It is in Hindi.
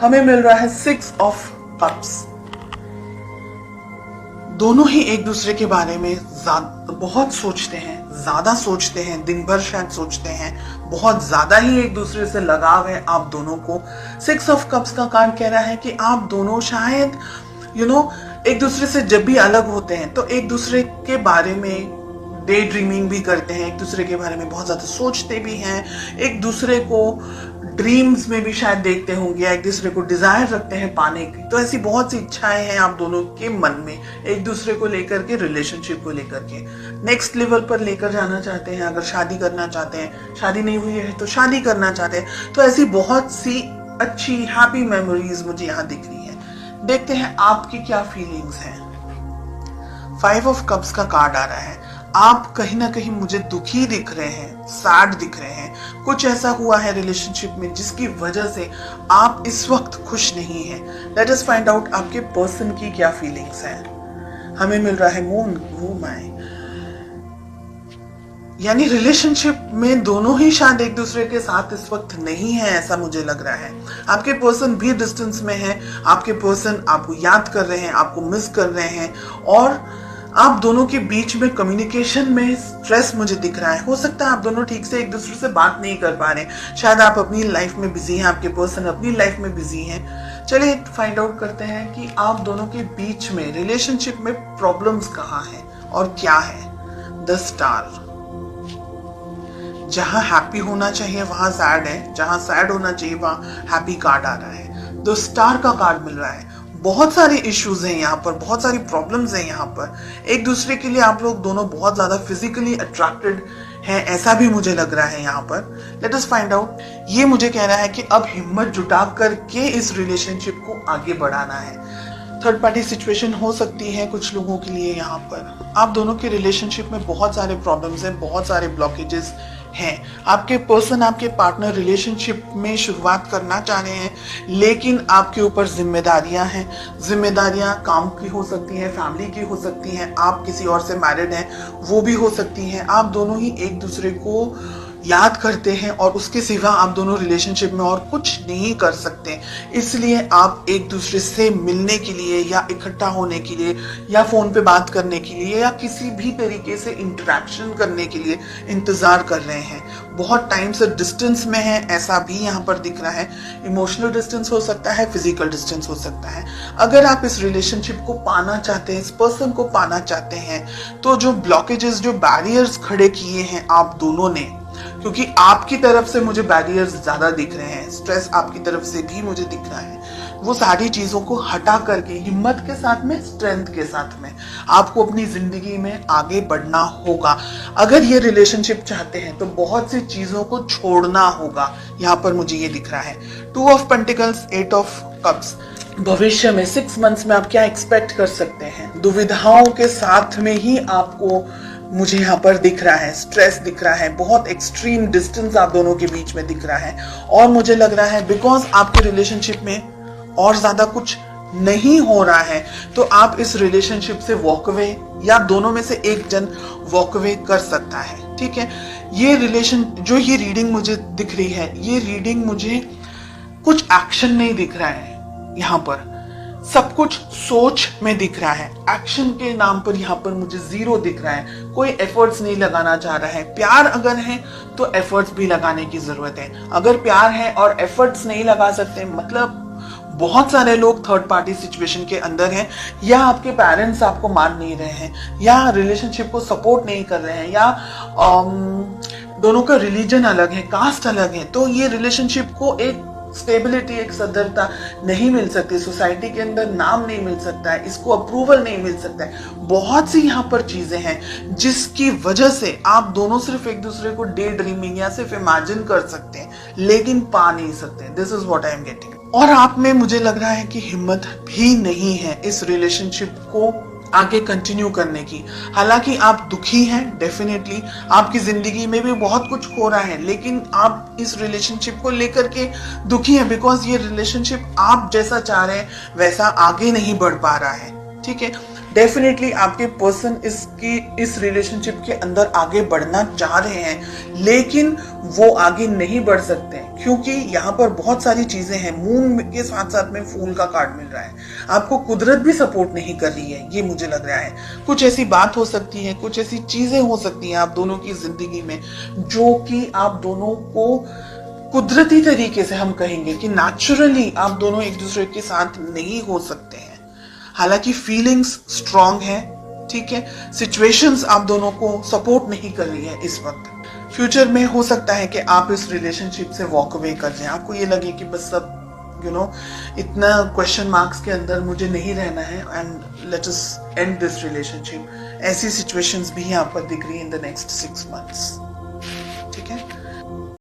हमें मिल रहा है 6 ऑफ कप्स। दोनों ही एक दूसरे के बारे में बहुत सोचते हैं, ज्यादा सोचते हैं, दिन भर शायद सोचते हैं, बहुत ज्यादा ही एक दूसरे से लगाव है आप दोनों को। 6 ऑफ कप्स का कार्ड कह रहा है कि आप दोनों शायद एक दूसरे से जब भी अलग होते हैं तो एक दूसरे के बारे में डे ड्रीमिंग भी करते हैं, एक दूसरे के बारे में बहुत ज्यादा सोचते भी हैं, एक दूसरे को ड्रीम्स में भी शायद देखते होंगे, एक दूसरे को डिजायर रखते हैं पाने की। तो ऐसी बहुत सी इच्छाएं हैं आप दोनों के मन में, एक दूसरे को लेकर के, रिलेशनशिप को लेकर के नेक्स्ट लेवल पर लेकर जाना चाहते हैं। अगर शादी करना चाहते हैं, शादी नहीं हुई है तो शादी करना चाहते हैं। तो ऐसी बहुत सी अच्छी हैप्पी मेमोरीज मुझे यहाँ दिख रही है। देखते हैं आपकी क्या फीलिंग्स हैं। 5 ऑफ कप्स का कार्ड आ रहा है। आप कहीं ना कहीं मुझे दुखी दिख रहे हैं, सैड दिख रहे हैं। कुछ ऐसा हुआ है रिलेशनशिप में जिसकी वजह से आप इस वक्त खुश नहीं हैं। लेट अस फाइंड आउट आपके पर्सन की क्या फीलिंग्स हैं। हमें मिल रहा है मून, वो माय, यानी रिलेशनशिप में दोनों ही शायद एक दूसरे के साथ इस वक्त नहीं है, ऐसा मुझे लग रहा है। आपके पर्सन भी डिस्टेंस में है, आपके पर्सन आपको याद कर रहे हैं, आपको मिस कर रहे हैं, और आप दोनों के बीच में कम्युनिकेशन में स्ट्रेस मुझे दिख रहा है। हो सकता है आप दोनों ठीक से एक दूसरे से बात नहीं कर पा रहे, शायद आप अपनी लाइफ में बिजी हैं, आपके पर्सन अपनी लाइफ में बिजी हैं। चलिए फाइंड आउट करते हैं कि आप दोनों के बीच में रिलेशनशिप में प्रॉब्लम्स कहाँ हैं और क्या है। 10 स्टार, जहां हैप्पी होना चाहिए वहां सैड है, जहां सैड होना चाहिए वहां हैप्पी कार्ड आ रहा है। 2 स्टार का कार्ड मिल रहा है। बहुत सारे इश्यूज हैं यहाँ पर, बहुत सारी प्रॉब्लम्स हैं यहाँ पर। एक दूसरे के लिए आप लोग दोनों बहुत ज्यादा फिजिकली अट्रैक्टेड हैं, ऐसा भी मुझे लग रहा है यहाँ पर। Let us find out. ये मुझे कह रहा है कि अब हिम्मत जुटा करके इस रिलेशनशिप को आगे बढ़ाना है। थर्ड पार्टी सिचुएशन हो सकती है कुछ लोगों के लिए यहाँ पर। आप दोनों के रिलेशनशिप में बहुत सारे प्रॉब्लम्स हैं, बहुत सारे ब्लॉकेजेस हैं। आपके पर्सन, आपके पार्टनर रिलेशनशिप में शुरुआत करना चाह रहे हैं, लेकिन आपके ऊपर जिम्मेदारियां हैं। जिम्मेदारियां काम की हो सकती हैं, फैमिली की हो सकती हैं, आप किसी और से मैरिड हैं वो भी हो सकती हैं। आप दोनों ही एक दूसरे को याद करते हैं और उसके सिवा आप दोनों रिलेशनशिप में और कुछ नहीं कर सकते। इसलिए आप एक दूसरे से मिलने के लिए या इकट्ठा होने के लिए या फोन पे बात करने के लिए या किसी भी तरीके से इंटरेक्शन करने के लिए इंतजार कर रहे हैं। बहुत टाइम से डिस्टेंस में है, ऐसा भी यहाँ पर दिख रहा है। इमोशनल डिस्टेंस हो सकता है, फिजिकल डिस्टेंस हो सकता है। अगर आप इस रिलेशनशिप को पाना चाहते हैं, इस पर्सन को पाना चाहते हैं, तो जो ब्लॉकेजेस, जो बैरियर्स खड़े किए हैं आप दोनों ने, क्योंकि आपकी तरफ से मुझे बैरियर्स ज्यादा दिख रहे हैं, स्ट्रेस आपकी तरफ से भी मुझे दिख रहा है, वो सारी चीजों को हटा करके हिम्मत के साथ में, स्ट्रेंथ के साथ में आपको अपनी जिंदगी में आगे बढ़ना होगा। अगर ये रिलेशनशिप चाहते हैं तो बहुत सी चीजों को छोड़ना होगा, यहाँ पर मुझे ये दिख रहा है। 2 ऑफ पेंटिकल्स, 8 ऑफ कप्स। भविष्य में 6 मंथ्स में आप क्या एक्सपेक्ट कर सकते हैं। दुविधाओं के साथ में ही आपको मुझे यहाँ पर दिख रहा है, स्ट्रेस दिख रहा है, बहुत एक्सट्रीम डिस्टेंस आप दोनों के बीच में दिख रहा है। और मुझे लग रहा है बिकॉज आपके रिलेशनशिप में और ज्यादा कुछ नहीं हो रहा है, तो आप इस रिलेशनशिप से वॉकअवे, या दोनों में से एक जन वॉकअवे कर सकता है। ठीक है, ये रिलेशन, जो ये रीडिंग मुझे दिख रही है, ये रीडिंग मुझे कुछ एक्शन नहीं दिख रहा है। यहाँ पर सब कुछ सोच में दिख रहा है, एक्शन के नाम पर यहाँ पर मुझे 0 दिख रहा है। कोई एफर्ट्स नहीं लगाना चाह रहा है। प्यार अगर है तो एफर्ट्स भी लगाने की जरूरत है। अगर प्यार है और एफर्ट्स नहीं लगा सकते, मतलब बहुत सारे लोग थर्ड पार्टी सिचुएशन के अंदर हैं, या आपके पेरेंट्स आपको मान नहीं रहे हैं, या रिलेशनशिप को सपोर्ट नहीं कर रहे हैं, या दोनों का रिलीजन अलग है, कास्ट अलग है, तो ये रिलेशनशिप को एक स्टेबिलिटी, एक सदरता नहीं मिल सकती, सोसाइटी के अंदर नाम नहीं मिल सकता है, इसको अप्रूवल नहीं मिल सकता है। बहुत सी यहाँ पर चीजें हैं जिसकी वजह से आप दोनों सिर्फ एक दूसरे को डे ड्रीमिंग या सिर्फ इमेजिन कर सकते हैं, लेकिन पा नहीं सकते। This is what I am getting. और आप में मुझे लग रहा है कि हिम्मत भी नहीं है इस रिलेशनशिप को आगे कंटिन्यू करने की। हालांकि आप दुखी हैं, डेफिनेटली आपकी जिंदगी में भी बहुत कुछ हो रहा है, लेकिन आप इस रिलेशनशिप को लेकर के दुखी हैं बिकॉज ये रिलेशनशिप आप जैसा चाह रहे हैं वैसा आगे नहीं बढ़ पा रहा है। ठीक है, डेफिनेटली आपके पर्सन इस रिलेशनशिप के अंदर आगे बढ़ना चाह रहे हैं, लेकिन वो आगे नहीं बढ़ सकते क्योंकि यहाँ पर बहुत सारी चीजें हैं, मून के साथ साथ में फूल का कार्ड मिल रहा है। आपको कुदरत भी सपोर्ट नहीं कर रही है, ये मुझे लग रहा है। कुछ ऐसी बात हो सकती है, कुछ ऐसी चीजें हो सकती हैं आप दोनों की जिंदगी में जो कि आप दोनों को कुदरती तरीके से, हम कहेंगे कि नेचुरली आप दोनों एक दूसरे के साथ नहीं हो सकते हैं। हालांकि फीलिंग्स स्ट्रांग है, ठीक है, सिचुएशंस आप दोनों को सपोर्ट नहीं कर रही है इस वक्त। फ्यूचर में हो सकता है कि आप इस रिलेशनशिप से वॉक अवे कर जाएं, आपको ये लगे कि बस सब इतना क्वेश्चन मार्क्स के अंदर मुझे नहीं रहना है and let us and this relationship. ऐसी सिचुएशंस भी यहाँ पर दिख रही है इन द नेक्स्ट 6 months।